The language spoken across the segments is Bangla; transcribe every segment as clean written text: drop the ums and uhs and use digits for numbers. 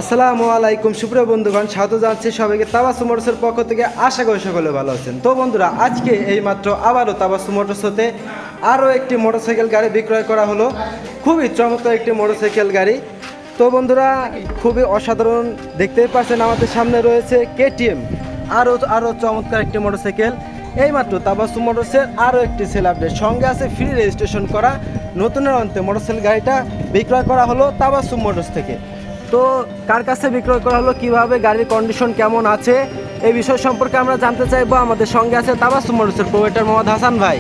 আসসালামু আলাইকুম সুপ্রিয় বন্ধুগণ, স্বাগত জানাচ্ছি সবাইকে তাবাসসুম মোটরসের পক্ষ থেকে। আশা করি সকলে ভালো আছেন। তো বন্ধুরা, আজকে এইমাত্র আবারও তাবাসসুম মোটরস হতে আরও একটি মোটরসাইকেল গাড়ি বিক্রয় করা হলো। খুবই চমৎকার একটি মোটরসাইকেল গাড়ি। তো বন্ধুরা, খুবই অসাধারণ, দেখতেই পাচ্ছেন আমাদের সামনে রয়েছে কেটিএম, আরও চমৎকার একটি মোটরসাইকেল। এইমাত্র তাবাসসুম মোটরসের আরও একটি সেল আপডেট, সঙ্গে আছে ফ্রি রেজিস্ট্রেশন করা নতুনের অন্তে মোটরসাইকেল গাড়িটা বিক্রয় করা হলো তাবাসসুম মোটরস থেকে। তো কার কাছে বিক্রয় করা হলো, কীভাবে, গাড়ির কন্ডিশন কেমন আছে, এই বিষয় সম্পর্কে আমরা জানতে চাইবো। আমাদের সঙ্গে আছে তাবাসসুম মোটরসের প্রোপাইটার মোহাম্মদ হাসান ভাই।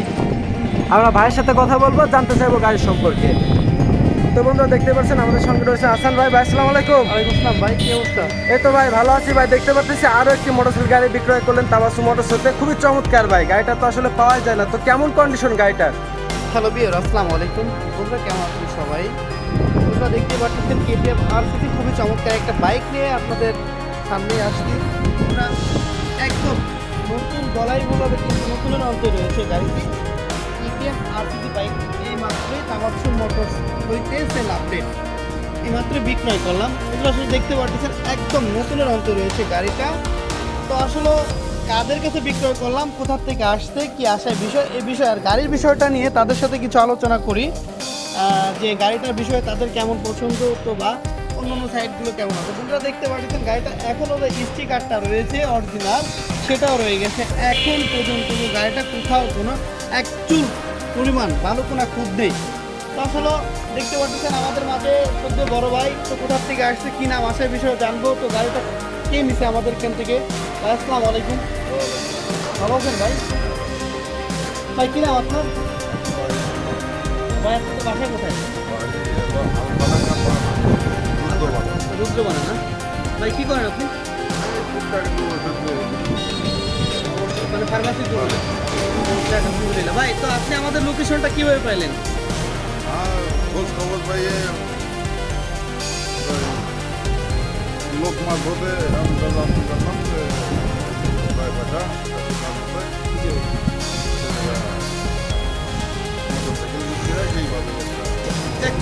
আমরা ভাইয়ের সাথে কথা বলবো, জানতে চাইবো গাড়ির সম্পর্কে। তো বন্ধুরা, দেখতে পাচ্ছেন আমাদের সঙ্গে রয়েছে হাসান ভাই। ভাই আসসালামু আলাইকুম। ওয়ালাইকুম আসসালাম ভাই, কি অবস্থা? এই তো ভাই ভালো আছি ভাই। দেখতে পাচ্ছি আরও একটি মোটরসাইকেল গাড়ি বিক্রয় করলেন তাবাসসুম মোটরস হতে, খুবই চমৎকার ভাই। গাড়িটা তো আসলে পাওয়া যায় না, তো কেমন কন্ডিশন গাড়িটার? হ্যালো বিয়ার, আসসালামু আলাইকুম। বন্ধুরা কেমন আছেন সবাই? বন্ধুরা দেখতে পাচ্ছেন কেটিএম আরসিসি খুবই চমৎকার একটা বাইক নিয়ে আপনাদের সামনে আসছি। আমরা একদম নতুন গলায় বলাবে, কিন্তু নতুনের অন্তে রয়েছে গাড়িটি। কেটিএম আরসিসি বাইক এই মাত্রই তাবাসসুম মোটরস হইতে সেল আপডেট এই মাত্রই বিক্রয় করলাম। এগুলো আসলে দেখতে পাচ্ছেন একদম নতুনের অন্তে রয়েছে গাড়িটা। তো আসলে কাদের কাছে বিক্রয় করলাম, কোথা থেকে আসছে, কি আসার বিষয়, এই বিষয় আর গাড়ির বিষয়টা নিয়ে তাদের সাথে কিছু আলোচনা করি, যে গাড়িটার বিষয়ে তাদের কেমন পছন্দ, তো বা অন্যান্য সাইডগুলো কেমন আছে। আপনারা দেখতে পাচ্ছেন গাড়িটা এখনও যে স্টিকারটা রয়েছে অরিজিনাল, সেটাও রয়ে গেছে। এখন পর্যন্ত গাড়িটা কোথাও কোনো এক চুল পরিমাণ ভালো কোনো খুব নেই। তো আসলে দেখতে পাচ্ছেন আমাদের মাঝে সদ্য বড় ভাই, তো কোথা থেকে আসছে, কী নাম, আসার বিষয়ে জানবো। তো গাড়িটা কে নিছে আমাদের এখান থেকে? ভাই আসসালামু আলাইকুম। ভালো আছেন ভাই? ভাই কী নাম আপনার? ভাই আপনার বাসায় কোথায়? রুদ্রবানা না? ভাই কী করেন আপনি? মানে ফার্মাসি করেন? আলহামদুলিল্লাহ। ভাই তো আপনি আমাদের লোকেশনটা কীভাবে পাইলেন? খোঁজ খবর পাইয়ে লোক মারফতে আমি জানতে পারলাম যে ড্রাইভারটা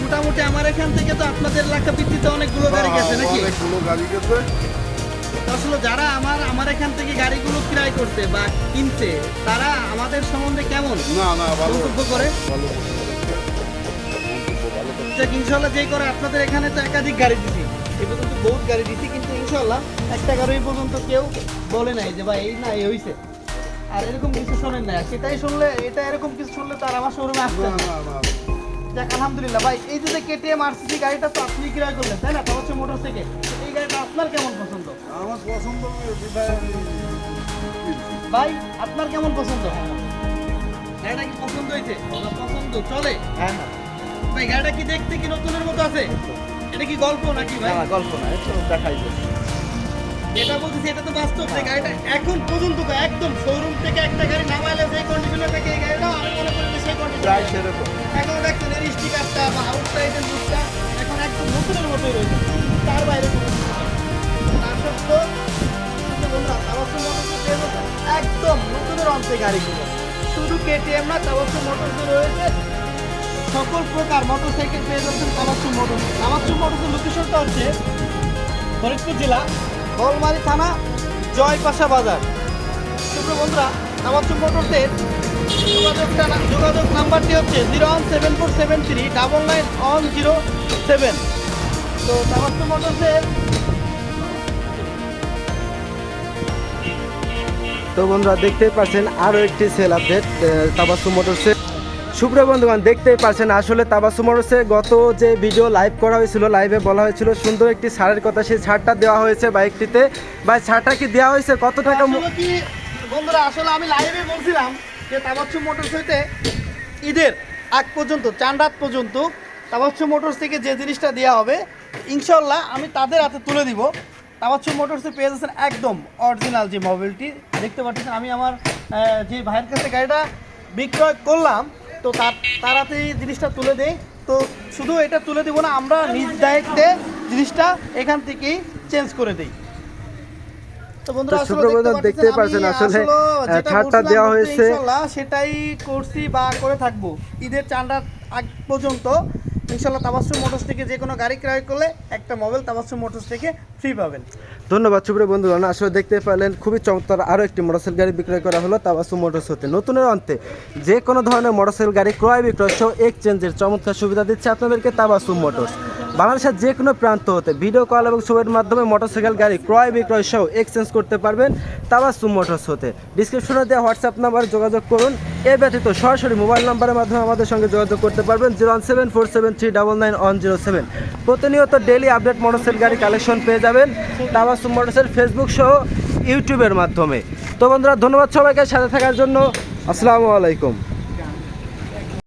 মোটামুটি আমার এখান থেকে তো আপনাদের এলাকা ভিত্তিতে অনেকগুলো গাড়ি গেছে নাকি? অনেকগুলো গাড়ি গেছে। আসলে যারা আমার এখান থেকে গাড়িগুলো ক্রয় করতে বা কিনতে, তারা আমাদের সম্বন্ধে কেমন না ভালো মন্তব্য করে? ভালো ইনশাল্লাহ যেই করে আপনাদের এখানে তো একাধিক গাড়ি দিছি, এই পর্যন্ত বহুত গাড়ি দিছি, কিন্তু ইনশাল্লাহ একটা গাড়ি এই পর্যন্ত কেউ বলে নাই যে ভাই এই না এই হয়েছে, আর এরকম কিছু শোনেন না। সেটাই শুনলে, এটা এরকম কিছু শুনলে তার আমার শোরুমে আসছে না। যাক আলহামদুলিল্লাহ। ভাই এই যে কেটিএম আরসিসি গাড়িটা তো আপনি ক্রয় করলেন, তাই না? তাহলে মোটর থেকে এই গাড়িটা আপনার কেমন পছন্দ? আমার পছন্দ ভাই আপনার কেমন পছন্দ? গাড়িটা কি পছন্দ হয়েছে? পছন্দ চলে? হ্যাঁ। ভাই গাড়িটা কি দেখতে কি নতুনের মতো আছে? এটা কি গল্প নাকি ভাই? না, গল্প না, এটা দেখাই যাচ্ছে। এটা বলতেছি, এটা তো বাস্তব যে গাড়িটা এখন পর্যন্ত একদম শোরুম থেকে একটা গাড়ি নামাইলে যে কন্ডিশনে থাকে এই গাড়িটাও আমি মনে করি যে সেই কন্ডিশন প্রায় সেরকম। এখন দেখছেন এর স্টিকারটা বা আউটসাইডের লুকটা এখন একদম নতুনের মতোই রয়েছে, তার বাইরে কোনো কিছু নেই। তার সত্ত্বেও বন্ধুরা তাবাসসুম মোটরসে পেয়ে যাচ্ছেন একদম নতুনের অন্তে গাড়িগুলো। শুধু কেটিএম না, তাবাসসুম মোটরসে রয়েছে সকল প্রকার মোটরসাইকেল পেয়ে যাচ্ছেন তাবাসসুম মোটরস। তাবাসসুম মোটরসের লোকেশনটা হচ্ছে ফরিদপুর জেলা, বলমারী থানা, জয়পাশা বাজার। সুপ্রিয় বন্ধুরা, তাবাসসুম মোটরসের যোগাযোগ নাম্বারটি হচ্ছে 01747399107। তো তাবাসসুম মোটরসের তো বন্ধুরা, দেখতেই পাচ্ছেন আরও একটি সেল আপডেট তাবাসসুম মোটরসে। সুপ্রিয় বন্ধুগণ, দেখতেই পাচ্ছেন আসলে তাবাসসুম মোটরসে গত যে ভিডিও লাইভ করা হয়েছিল, লাইভে বলা হয়েছিল সুন্দর একটি ছাড়ের কথা, সেই ছাড়টা দেওয়া হয়েছে বাইকটিতে। ভাই ছাড়টা কি দেওয়া হয়েছে? কত টাকা? কি বন্ধুরা, আসলে আমি লাইভে বলছিলাম যে তাবাসসুম মোটরস হইতে ঈদের আগ পর্যন্ত, চাঁদ রাত পর্যন্ত তাবাসসুম মোটরস থেকে যে জিনিসটা দেওয়া হবে ইনশাল্লাহ আমি তাদের হাতে তুলে দিব। তাবাসসুম মোটরসে পেয়ে যাচ্ছেন একদম অরিজিনাল যে মোবাইলটি দেখতে পাচ্ছেন। আমি আমার যে ভাইয়ের কাছে গাড়িটা বিক্রয় করলাম, তো তার হাতে জিনিসটা তুলে দেই। তো শুধু এটা তুলে দিব না, আমরা নিজ দায়িত্বে জিনিসটা এখান থেকেই চেঞ্জ করে দিই। তো বন্ধুরা দেখতে পাচ্ছেন আসলে ছাড়টা দেওয়া হয়েছে, সেটাই করছি বা করে থাকবো ঈদের চাঁদ রাত আগ পর্যন্ত। ইনশাল্লাহ তাবাসসুম মোটরস থেকে যে কোনো গাড়ি ক্রয় করলে একটা মোবাইল তাবাসসুম মোটরস থেকে ফ্রি পাবেন। ধন্যবাদ সুপ্রিয় বন্ধুগণ, আসলে দেখতে পেলেন খুবই চমৎকার আরও একটি মোটরসাইকেল গাড়ি বিক্রয় করা হলো তাবাসসুম মোটরস হতে। নতুনের অন্তে যে কোনো ধরনের মোটরসাইকেল গাড়ি ক্রয় বিক্রয় সহ এক্সচেঞ্জের চমৎকার সুবিধা দিচ্ছে আপনাদেরকে তাবাসসুম মোটরস। বাংলাদেশের যে কোনো প্রান্ত হতে ভিডিও কল এবং ছবির মাধ্যমে মোটরসাইকেল গাড়ি ক্রয় বিক্রয় সহ এক্সচেঞ্জ করতে পারবেন তাবাসসুম মোটরস হতে। ডিসক্রিপশনে দেওয়া হোয়াটসঅ্যাপ নাম্বারে যোগাযোগ করুন। এ ব্যতীত সরাসরি মোবাইল নাম্বারের মাধ্যমে আমাদের সঙ্গে যোগাযোগ করতে পারবেন 01747399907। প্রতিনিয়ত ডেইলি আপডেট মোটরসাইকেল গাড়ি কালেকশন পেয়ে যাবেন তাবাসসুম মোটরসের ফেসবুক সহ ইউটিউবের মাধ্যমে। তো বন্ধুরা, ধন্যবাদ সবাইকে সাথে থাকার জন্য। আসসালামু আলাইকুম।